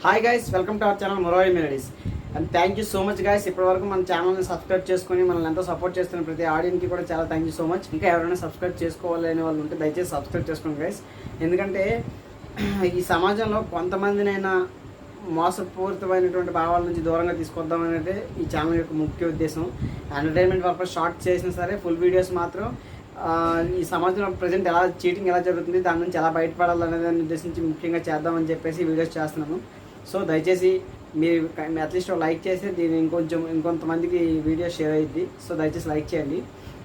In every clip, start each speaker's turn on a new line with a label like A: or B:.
A: Hi guys, welcome to our channel Morai melodies. And thank you so much guys. ఇప్పటివరకు మన ఛానల్ని subscribe చేసుకొని మనల్ని ఎంతో సపోర్ట్ చేస్తున్న ప్రతి ఆడియన్స్కి కూడా చాలా థ్యాంక్ యూ సో మచ్. ఇంకా ఎవరైనా సబ్స్క్రైబ్ చేసుకోవాలనే వాళ్ళు ఉంటే దయచేసి సబ్స్క్రైబ్ చేసుకోండి గైస్. ఎందుకంటే ఈ సమాజంలో కొంతమందినైనా మోసపూరితమైనటువంటి భావాల నుంచి దూరంగా తీసుకొద్దామనేది ఈ ఛానల్ యొక్క ముఖ్య ఉద్దేశం. ఎంటర్టైన్మెంట్ పర్పస్ షార్ట్ చేసినా సరే ఫుల్ వీడియోస్ మాత్రం ఈ సమాజంలో ప్రజెంట్ ఎలా చీటింగ్ ఎలా జరుగుతుంది, దాని నుంచి ఎలా బయటపడాలనే దాన్ని ఉద్దేశించి ముఖ్యంగా చేద్దామని చెప్పేసి వీడియోస్ చేస్తున్నాను. సో దయచేసి మీరు అట్లీస్ట్ లైక్ చేసి దీన్ని ఇంకొంతమందికి వీడియో షేర్ అయ్యింది. సో దయచేసి లైక్ చేయండి.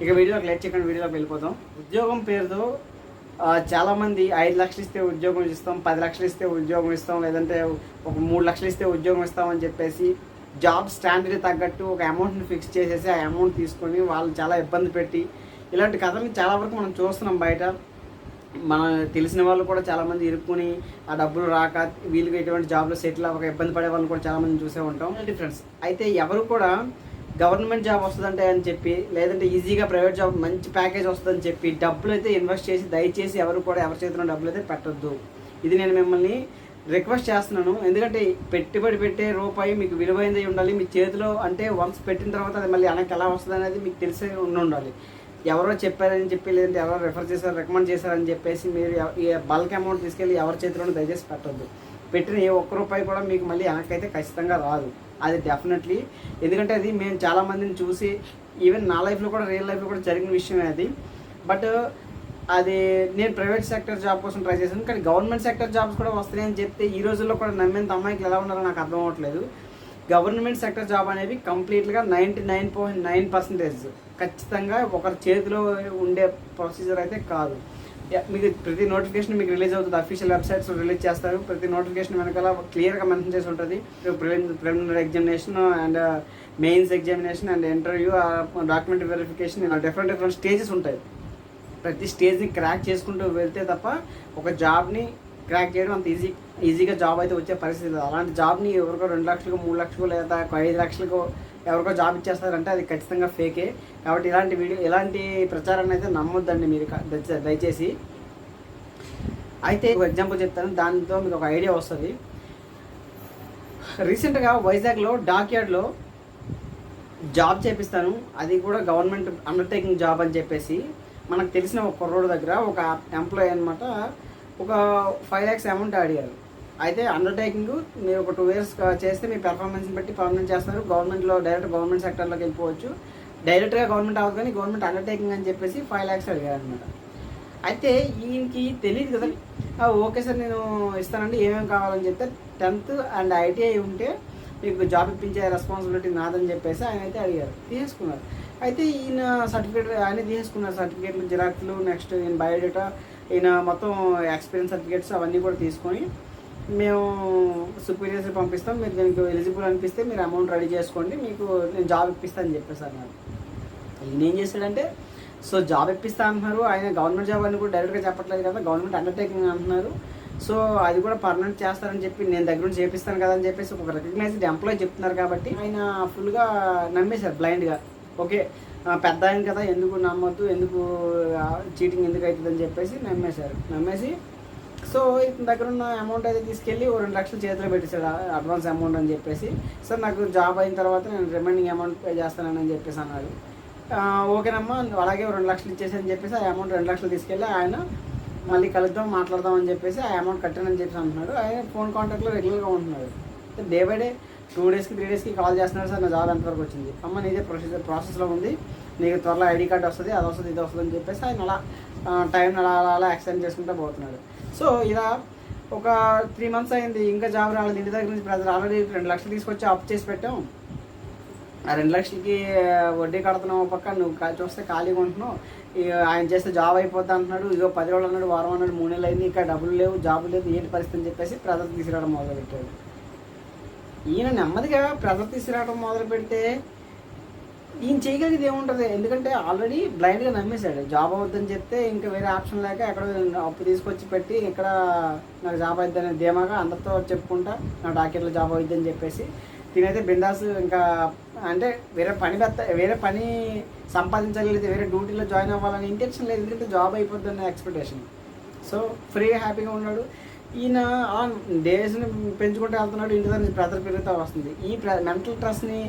A: ఇక వీడియోకి లైక్ చేయకుండా వీడియోలోకి వెళ్ళిపోతాం. ఉద్యోగం పేరుతో చాలామంది 5 లక్షలు ఇస్తే ఉద్యోగం ఇస్తాం, 10 లక్షలు ఇస్తే ఉద్యోగం ఇస్తాం, లేదంటే ఒక 3 లక్షలు ఇస్తే ఉద్యోగం ఇస్తామని చెప్పేసి జాబ్ స్టాండర్డ్ తగ్గట్టు ఒక అమౌంట్ని ఫిక్స్ చేసేసి ఆ అమౌంట్ తీసుకొని వాళ్ళు చాలా ఇబ్బంది పెట్టి ఇలాంటి కథలు చాలా వరకు మనం చూస్తున్నాం బయట. మన తెలిసిన వాళ్ళు కూడా చాలామంది ఇరుక్కుని ఆ డబ్బులు రాక వీళ్ళకి ఎటువంటి జాబ్లో సెటిల్ అవ్వక ఇబ్బంది పడే వాళ్ళు కూడా చాలామంది చూసే ఉంటాం. డిఫరెన్స్ అయితే ఎవరు కూడా గవర్నమెంట్ జాబ్ వస్తుందంటే అని చెప్పి, లేదంటే ఈజీగా ప్రైవేట్ జాబ్ మంచి ప్యాకేజ్ వస్తుందని చెప్పి డబ్బులు అయితే ఇన్వెస్ట్ చేసి దయచేసి ఎవరు కూడా ఎవరి చేతిలో డబ్బులు అయితే పెట్టొద్దు. ఇది నేను మిమ్మల్ని రిక్వెస్ట్ చేస్తున్నాను. ఎందుకంటే పెట్టుబడి పెట్టే రూపాయి మీకు విలువైనది ఉండాలి మీ చేతిలో. అంటే వన్స్ పెట్టిన తర్వాత అది మళ్ళీ వెనక్కి ఎలా వస్తుంది అనేది మీకు తెలిసే ఉండాలి. ఎవరో చెప్పారని చెప్పి, లేదంటే ఎవరో రెఫర్ చేశారు, రికమెండ్ చేశారని చెప్పేసి మీరు ఈ బల్క్ అమౌంట్ తీసుకెళ్ళి ఎవరి చేతిలోనూ దయచేసి పెట్టొద్దు. పెట్టిన ఏ ఒక్క రూపాయి కూడా మీకు మళ్ళీ వెనకైతే ఖచ్చితంగా రాదు. అది డెఫినెట్లీ. ఎందుకంటే అది మేము చాలామందిని చూసి, ఈవెన్ నా లైఫ్లో కూడా రియల్ లైఫ్లో కూడా జరిగిన విషయమే అది. బట్ అది నేను ప్రైవేట్ సెక్టర్ జాబ్ కోసం ట్రై చేశాను, కానీ గవర్నమెంట్ సెక్టర్ జాబ్స్ కూడా వస్తాయని చెప్తే ఈ రోజుల్లో కూడా నమ్మేంత అమ్మాయికి ఎలా ఉన్నారో నాకు అర్థం అవ్వట్లేదు. గవర్నమెంట్ సెక్టర్ జాబ్ అనేవి కంప్లీట్గా 99.9% ఖచ్చితంగా ఒకరి చేతిలో ఉండే ప్రొసీజర్ అయితే కాదు. మీకు ప్రతి నోటిఫికేషన్ మీకు రిలీజ్ అవుతుంది, అఫీషియల్ వెబ్సైట్స్ రిలీజ్ చేస్తారు. ప్రతి నోటిఫికేషన్ వెనకాల క్లియర్గా మెన్షన్ చేసి ఉంటుంది. Preliminary examination and mains examination and interview, document verification, different stages ఉంటాయి. ప్రతి స్టేజ్ని క్రాక్ చేసుకుంటూ వెళ్తే తప్ప ఒక జాబ్ని క్రాక్ చేయడం అంత ఈజీగా జాబ్ అయితే వచ్చే పరిస్థితి. అలాంటి జాబ్ని ఎవరికో 2 లక్షలకు 3 లక్షలకు లేదా 5 లక్షలకు ఎవరికో జాబ్ ఇచ్చేస్తారంటే అది ఖచ్చితంగా ఫేకే. కాబట్టి ఇలాంటి ప్రచారాన్ని అయితే నమ్మొద్దండి మీరు దయచేసి. అయితే ఒక ఎగ్జాంపుల్ చెప్తాను, దానితో మీకు ఒక ఐడియా వస్తుంది. రీసెంట్గా వైజాగ్లో డాక్యార్డ్లో జాబ్ చేపిస్తాను, అది కూడా గవర్నమెంట్ అండర్టేకింగ్ జాబ్ అని చెప్పేసి మనకు తెలిసిన ఒక కుర్రోడు దగ్గర ఒక ఎంప్లాయీ అనమాట ఒక 5 lakhs అమౌంట్ అడిగారు. అయితే అండర్టేకింగ్ మీరు ఒక 2 years చేస్తే మీ పెర్ఫార్మెన్స్ని బట్టి పర్మనెంట్ చేస్తారు. గవర్నమెంట్లో డైరెక్ట్ గవర్నమెంట్ సెక్టర్లోకి వెళ్ళిపోవచ్చు. డైరెక్ట్గా గవర్నమెంట్ అవ్వదు, కానీ గవర్నమెంట్ అండర్టేకింగ్ అని చెప్పేసి 5 lakhs అడిగారు అనమాట. అయితే ఈయనకి తెలియదు కదా. ఓకే సార్ నేను ఇస్తానండి, ఏమేమి కావాలని చెప్తే 10th అండ్ ITI ఉంటే మీకు జాబ్ ఇప్పించే రెస్పాన్సిబిలిటీ నాదని చెప్పేసి ఆయన అయితే అడిగారు. తీసుకున్నారు. అయితే ఈయన సర్టిఫికేట్ ఆయన తీసుకున్నారు, సర్టిఫికేట్లు జిరాక్స్లు, నెక్స్ట్ ఈయన బయోడేటా, ఈయన మొత్తం ఎక్స్పీరియన్స్ సర్టిఫికేట్స్ అవన్నీ కూడా తీసుకొని మేము సుపీరియర్స్కి పంపిస్తాం, మీరు దీనికి ఎలిజిబుల్ అనిపిస్తే మీరు అమౌంట్ రెడీ చేసుకోండి, మీకు నేను జాబ్ ఇప్పిస్తాను అని చెప్పేసి అన్నారు. ఈయన ఏం చేశాడంటే, సో జాబ్ ఇప్పిస్తా అంటున్నారు, ఆయన గవర్నమెంట్ జాబ్ అని కూడా డైరెక్ట్గా చెప్పట్లేదు కదా, గవర్నమెంట్ అండర్టేకింగ్ అంటున్నారు. సో అది కూడా పర్మనెంట్ చేస్తారని చెప్పి నేను దగ్గర నుంచి చేపిస్తాను కదా అని చెప్పేసి ఒక రికగ్నైజ్డ్ ఎంప్లాయీ చెప్తున్నారు. కాబట్టి ఆయన ఫుల్గా నమ్మేశారు బ్లైండ్గా. ఓకే పెద్ద ఆయన కదా, ఎందుకు నమ్మొద్దు, ఎందుకు చీటింగ్ ఎందుకు అవుతుందని చెప్పేసి నమ్మేసి సో ఇతని దగ్గర ఉన్న అమౌంట్ అయితే తీసుకెళ్ళి 2 లక్షలు చేతిలో పెట్టేశాడు అడ్వాన్స్ అమౌంట్ అని చెప్పేసి. సార్ నాకు జాబ్ అయిన తర్వాత నేను రిమైనింగ్ అమౌంట్ పే చేస్తానని చెప్పేసి అన్నాడు. ఓకేనమ్మా అలాగే 2 లక్షలు ఇచ్చేసి అని చెప్పేసి ఆ అమౌంట్ 2 లక్షలు తీసుకెళ్ళి ఆయన మళ్ళీ కలుద్దాం మాట్లాడదాం అని చెప్పేసి ఆ అమౌంట్ కట్టానని చెప్పేసి అంటున్నాడు. ఆయన ఫోన్ కాంటాక్ట్లో రెగ్యులర్గా ఉంటున్నాడు. డే బై డే 2 daysకి 3 daysకి కాల్ చేస్తున్నారు, సార్ నా జాబ్ ఎంతవరకు వచ్చింది, అమ్మ నీదే ప్రాసెస్లో ఉంది, నీకు త్వరలో ఐడి కార్డు వస్తుంది, అది వస్తుంది, ఇది వస్తుంది అని చెప్పేసి ఆయన అలా టైం అలా ఎక్స్టెండ్ చేసుకుంటూ పోతున్నాడు. సో ఇలా ఒక 3 months అయింది, ఇంకా జాబ్ రాలేదు. ఇంటి దగ్గర నుంచి ప్రజలు ఆల్రెడీ 2 లక్షలు తీసుకొచ్చి అప్ చేసి పెట్టాం. ఆ 2 లక్షలకి వడ్డీ కడుతున్నావు, పక్క నువ్వు చూస్తే ఖాళీగా ఉంటున్నావు, ఆయన చేస్తే జాబ్ అయిపోతా అంటున్నాడు. ఇదిగో 10 రోజులు అన్నాడు, వారం అన్నాడు, 3 నెలలు అయింది, ఇంకా డబ్బులు లేవు, జాబ్ లేదు, ఏంటి పరిస్థితి అని చెప్పేసి ప్రజలు తీసుకురావడం మొదలుపెట్టాడు. ఈయన నెమ్మదిగా ప్రజలు తీసుకురావడం మొదలు పెడితే ఈయన చేయగలిగేది ఏముంటుంది, ఎందుకంటే ఆల్రెడీ బ్లైండ్గా నమ్మేశాడు. జాబ్ అవుద్దని చెప్తే ఇంకా వేరే ఆప్షన్ లేక ఎక్కడ అప్పు తీసుకొచ్చి పెట్టి ఇక్కడ నాకు జాబ్ అవుద్దని ధీమాగా అందరితో చెప్పుకుంటా నా డాక్టర్లో జాబ్ అవుద్దని చెప్పేసి తినైతే బిందాస్. ఇంకా అంటే వేరే పని సంపాదించాలి, వేరే డ్యూటీలో జాయిన్ అవ్వాలని ఇంటెన్షన్ లేదు, ఎందుకంటే జాబ్ అయిపోద్ది అనే ఎక్స్పెక్టేషన్. సో ఫ్రీగా హ్యాపీగా ఉన్నాడు. ఈయన డేస్ని పెంచుకుంటూ వెళ్తున్నాడు, ఇంటి దగ్గర నుంచి ప్రెజర్ పెరుగుతూ వస్తుంది. ఈ మెంటల్ స్ట్రెస్ని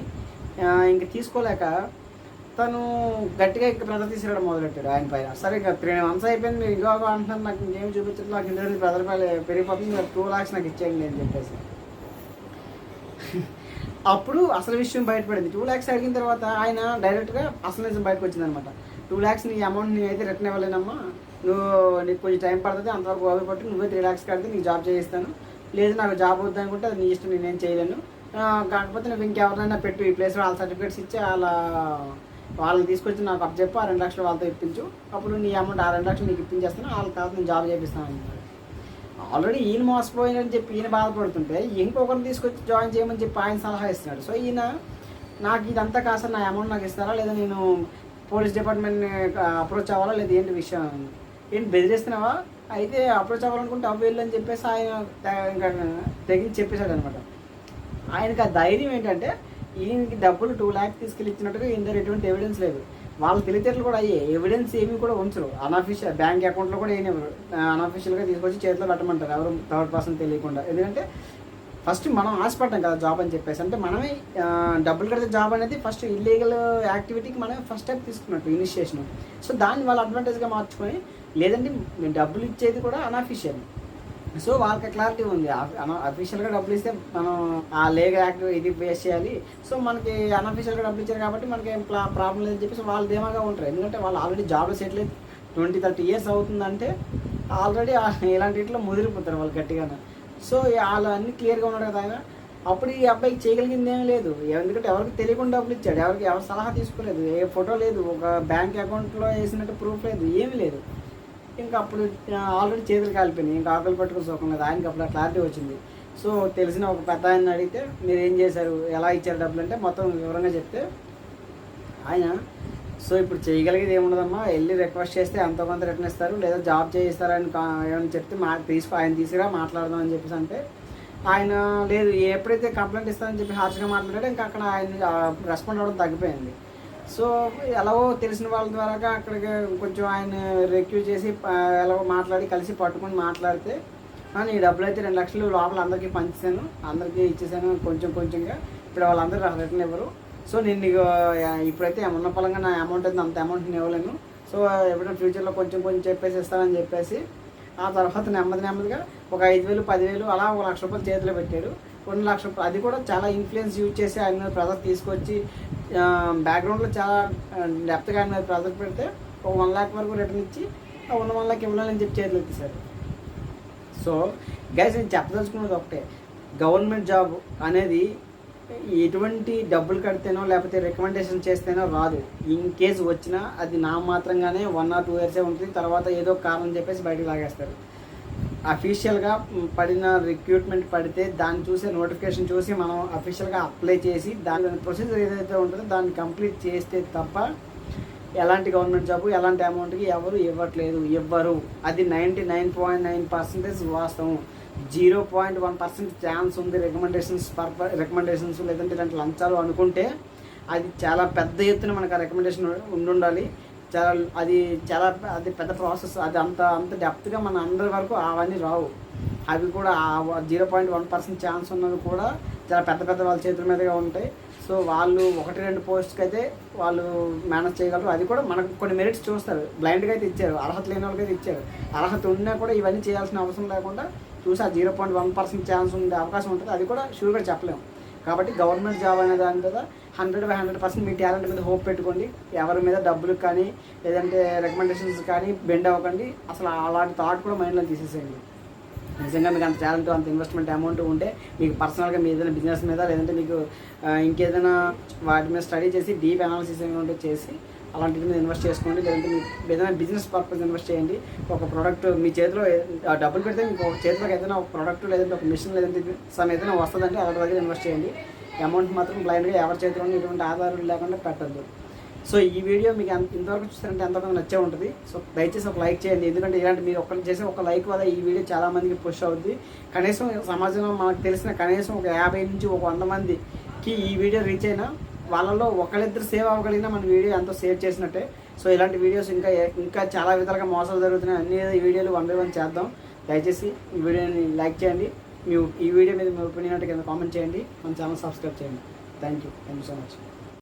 A: ఇంక తీసుకోలేక తను గట్టిగా ఇంకా ప్రెజర్ తీసుకురావడం మొదలెట్టాడు ఆయన పైన. సరే ఇంకా 3 months అయిపోయింది, మీరు ఇంకో అంటున్నారు, నాకు ఇంకేం చూపించదు, నాకు ఇంటి దగ్గర ప్రెజర్ పెరిగిపోతుంది, మీరు 2 lakhs నాకు ఇచ్చేయండి అని చెప్పేసి. అప్పుడు అసలు విషయం బయటపడింది. 2 lakhs అడిగిన తర్వాత ఆయన డైరెక్ట్గా అసలు నిజం బయటకు వచ్చింది అనమాట. 2 lakhs నీ అమౌంట్ నీ అయితే రిటర్న్ ఇవ్వలేనమ్మా, నీకు కొంచెం టైం పడుతుంది, అంతవరకు ఓపిక పట్టి నువ్వే 3 lakhs కడితే నీకు జాబ్ చేయిస్తాను, లేదు నాకు జాబ్ వద్దు అనుకుంటే అది నీ ఇష్టం, నేనేం చేయలేను, కాకపోతే నువ్వు ఇంకెవరైనా పెట్టు ఈ ప్లేస్లో వాళ్ళ సర్టిఫికేట్స్ ఇచ్చి వాళ్ళు తీసుకొచ్చి నాకు అప్ చెప్పు, ఆ 2 lakhs వాళ్ళతో ఇప్పించు, అప్పుడు నీ అమౌంట్ ఆ 2 lakhs నీకు ఇప్పించేస్తాను, వాళ్ళ తర్వాత నేను జాబ్ చేపిస్తాను అన్నాడు. ఆల్రెడీ ఈయన మోసపోయినని చెప్పి ఈయన బాధపడుతుంటే ఇంకొకరిని తీసుకొచ్చి జాయిన్ చేయమని చెప్పి ఆయన సలహా ఇస్తున్నాడు. సో ఈయన నాకు ఇదంతా కాస్త నా అమౌంట్ నాకు ఇస్తారా, లేదా నేను పోలీస్ డిపార్ట్మెంట్ని అప్రోచ్ అవ్వాలా, లేదా ఏంటి విషయం, ఏంటి బెదిరిస్తున్నావా, అయితే అప్రోచ్ అవ్వాలనుకుంటే అవ్వేళ్ళు అని చెప్పేసి ఆయన ఇంకా తెగించి చెప్పేశాడు అనమాట. ఆయనకి ఆ ధైర్యం ఏంటంటే ఈయనకి డబ్బులు 2 lakhs తీసుకెళ్ళి ఇచ్చినట్టుగా ఈయన దగ్గర ఎటువంటి ఎవిడెన్స్ లేదు. వాళ్ళ తెలివితేటలు కూడా అయ్యే, ఎవిడెన్స్ ఏమీ కూడా ఉంచరు, అన్అఫీషియల్ బ్యాంక్ అకౌంట్లో కూడా ఏమి అన్అఫీషియల్గా తీసుకొచ్చి చేతిలో పెట్టమంటారు, ఎవరు థర్డ్ పర్సన్ తెలియకుండా. ఎందుకంటే ఫస్ట్ మనం ఆశపడ్డాం కదా జాబ్ అని చెప్పేసి, అంటే మనమే డబ్బులు కడితే జాబ్ అనేది ఫస్ట్ ఇల్లీగల్ యాక్టివిటీకి మనమే ఫస్ట్ స్టెప్ తీసుకున్నట్టు ఇనిషియేషన్. సో దాన్ని వాళ్ళు అడ్వాంటేజ్గా మార్చుకొని, లేదంటే డబ్బులు ఇచ్చేది కూడా అన్అఫీషియల్. సో వాళ్ళకి క్లారిటీ ఉంది, అఫీషియల్గా డబ్బులు ఇస్తే మనం ఆ లీగల్ యాక్ట్ ఇది బేస్ చేయాలి, సో మనకి అన్అఫీషియల్గా డబ్బులు ఇచ్చారు కాబట్టి మనకి ఏం ప్రాబ్లం లేదని చెప్పేసి వాళ్ళు ధీమాగా ఉంటారు. ఎందుకంటే వాళ్ళు ఆల్రెడీ జాబ్లో సెటిల్ అయితే 20-30 years అవుతుందంటే ఆల్రెడీ ఇలాంటి ఇట్లా ముదిరిపోతారు వాళ్ళు గట్టిగానే. సో వాళ్ళు అన్నీ క్లియర్గా ఉన్నాడు కదా ఆయన. అప్పుడు ఈ అబ్బాయికి చేయగలిగింది ఏమీ లేదు, ఎందుకంటే ఎవరికి తెలియకుండా డబ్బులు ఇచ్చాడు, ఎవరు సలహా తీసుకోలేదు, ఏ ఫోటో లేదు, ఒక బ్యాంక్ అకౌంట్లో వేసినట్టు ప్రూఫ్ లేదు, ఏమీ లేదు. ఇంకా అప్పుడు ఆల్రెడీ చేతులు కాలిపోయినాయి, ఇంకా ఆకలి పట్టుకుని సుఖం లేదు. ఆయనకి అప్పుడు క్లారిటీ వచ్చింది. సో తెలిసిన ఒక పెద్ద ఆయన అడిగితే మీరు ఏం చేశారు, ఎలా ఇచ్చారు డబ్బులు అంటే మొత్తం వివరంగా చెప్తే ఆయన, సో ఇప్పుడు చేయగలిగేది ఏముండదమ్మా, వెళ్ళి రిక్వెస్ట్ చేస్తే ఎంతో కొంత రిటర్న్ ఇస్తారు, లేదా జాబ్ చేయిస్తారని ఏమని చెప్తే ఆయన తీసుకురా మాట్లాడదాం అని చెప్పేసి అంటే, ఆయన లేదు ఎప్పుడైతే కంప్లైంట్ ఇస్తారని చెప్పి హార్ష్గా మాట్లాడాడో ఇంకా అక్కడ ఆయన రెస్పాండ్ అవ్వడం తగ్గిపోయింది. సో ఎలాగో తెలిసిన వాళ్ళ ద్వారా అక్కడికి కొంచెం ఆయన రిక్యూజ్ చేసి ఎలాగో మాట్లాడి కలిసి పట్టుకొని మాట్లాడితే, నీ డబ్బులు అయితే 2 lakhs లోపల అందరికీ పంచాను, అందరికీ ఇచ్చేసాను కొంచెంగా, ఇప్పుడు వాళ్ళందరూ రిటర్న్ ఇవ్వరు, సో నేను నీకు ఇప్పుడైతే ఉన్న పరంగా నా అమౌంట్ అయితే అంత అమౌంట్ నేను ఇవ్వలేను, సో ఎప్పుడైనా ఫ్యూచర్లో కొంచెం చెప్పేసి ఇస్తానని చెప్పేసి ఆ తర్వాత నెమ్మదిగా ఒక 5,000 10,000 అలా 1 లక్ష రూపాయలు చేతిలో పెట్టాడు. 2 లక్షల రూపాయలు అది కూడా చాలా ఇన్ఫ్లుయెన్స్ యూజ్ చేసి ఆయన మీద ప్రెజర్ తీసుకొచ్చి బ్యాక్గ్రౌండ్లో చాలా డెప్త్గా ఆయన మీద ప్రెజర్ పెడితే ఒక 1 lakh వరకు రిటర్న్ ఇచ్చి ఉన్న 1 lakh ఇవ్వాలని చెప్పి చేతులు ఎత్తేసారు. సో గైస్ నేను చెప్పదలుచుకున్నది ఒకటే, గవర్నమెంట్ జాబ్ అనేది ఎటువంటి డబ్బులు కడితేనో లేకపోతే రికమెండేషన్ చేస్తేనో రాదు. ఇన్ కేసు వచ్చినా అది నా మాత్రంగానే 1 or 2 years ఉంటుంది, తర్వాత ఏదో కారణం చెప్పేసి బయటకు లాగేస్తారు. అఫీషియల్గా పడిన రిక్రూట్మెంట్ పడితే దాన్ని చూసే నోటిఫికేషన్ చూసి మనం అఫీషియల్గా అప్లై చేసి దాని ప్రొసీజర్ ఏదైతే ఉంటుందో దాన్ని కంప్లీట్ చేస్తే తప్ప ఎలాంటి గవర్నమెంట్ జాబు ఎలాంటి అమౌంట్కి ఎవరు ఇవ్వరు. అది 99.9% వాస్తవం. 0.1% ఛాన్స్ ఉంది రికమెండేషన్స్ లేదంటే ఇలాంటి లంచాలు అనుకుంటే అది చాలా పెద్ద ఎత్తున మనకు ఆ రికమెండేషన్ ఉండాలి. అది పెద్ద ప్రాసెస్, అది అంత డెప్త్గా మన అందరి వరకు అవన్నీ రావు. అవి కూడా 0.1% ఛాన్స్ ఉన్నవి కూడా చాలా పెద్ద వాళ్ళ చేతుల మీదుగా ఉంటాయి. సో వాళ్ళు 1-2 పోస్ట్కి అయితే వాళ్ళు మేనేజ్ చేయగలరు. అది కూడా మనకు కొన్ని మెరిట్స్ చూస్తారు, బ్లైండ్గా అయితే ఇచ్చారు, అర్హత లేని వాళ్ళకైతే ఇచ్చారు. అర్హత ఉన్నా కూడా ఇవన్నీ చేయాల్సిన అవసరం లేకుండా చూసి ఆ 0.1% ఛాన్స్ ఉండే అవకాశం ఉంటుంది, అది కూడా షూర్గా చెప్పలేము. కాబట్టి గవర్నమెంట్ జాబ్ అనే దాని మీద 100% మీ టాలెంట్ మీద హోప్ పెట్టుకోండి. ఎవరి మీద డబ్బులు కానీ లేదంటే రికమెండేషన్స్ కానీ బెండ్ అవ్వకండి. అసలు అలాంటి థాట్ కూడా మైండ్లో తీసేసేయండి. నిజంగా మీకు అంత టాలెంట్ అంత ఇన్వెస్ట్మెంట్ అమౌంట్ ఉంటే మీకు పర్సనల్గా మీ ఏదైనా బిజినెస్ మీద లేదంటే మీకు ఇంకేదైనా వాటి మీద స్టడీ చేసి డీప్ అనాలిసిస్ ఏమైనా చేసి అలాంటి మీద ఇన్వెస్ట్ చేసుకోండి. లేదంటే మీకు ఏదైనా బిజినెస్ పర్పస్ ఇన్వెస్ట్ చేయండి. ఒక ప్రోడక్ట్ మీ చేతిలో డబ్బులు పెడితే మీకు చేతిలోకి ఏదైనా ఒక ప్రోడక్ట్ లేదంటే ఒక మిషన్ లేదంటే ఏదైనా వస్తుందంటే అలాంటి దగ్గర ఇన్వెస్ట్ చేయండి. అమౌంట్ మాత్రం బ్లైండ్గా ఎవరి చేతిలో ఎటువంటి ఆధారం లేకుండా పెట్టద్దు. సో ఈ వీడియో మీకు ఇంతవరకు చూస్తారంటే ఎంతమంది నచ్చే ఉంటుంది. సో దయచేసి ఒక లైక్ చేయండి, ఎందుకంటే ఇలాంటి మీరు ఒకరు చేసే ఒక లైక్ వల్ల ఈ వీడియో చాలామందికి పుష్ అవుద్ది. కనీసం సమాజంలో మనకు తెలిసిన కనీసం ఒక 50 నుంచి 100 మందికి ఈ వీడియో రీచ్ అయినా వాళ్ళలో ఒకళ్ళిద్దరు సేవ్ అవ్వగలిగినా మన వీడియో ఎంతో సేవ్ చేసినట్టే. సో ఇలాంటి వీడియోస్ ఇంకా చాలా విధాలుగా మోసాలు జరుగుతున్నాయి, అన్ని ఈ వీడియోలు 1 by 1 చేద్దాం. దయచేసి ఈ వీడియోని లైక్ చేయండి, ఈ వీడియో మీద మీ ఒపీనియన్ కింద కామెంట్ చేయండి, మన ఛానల్ సబ్స్క్రైబ్ చేయండి. Thank you so much.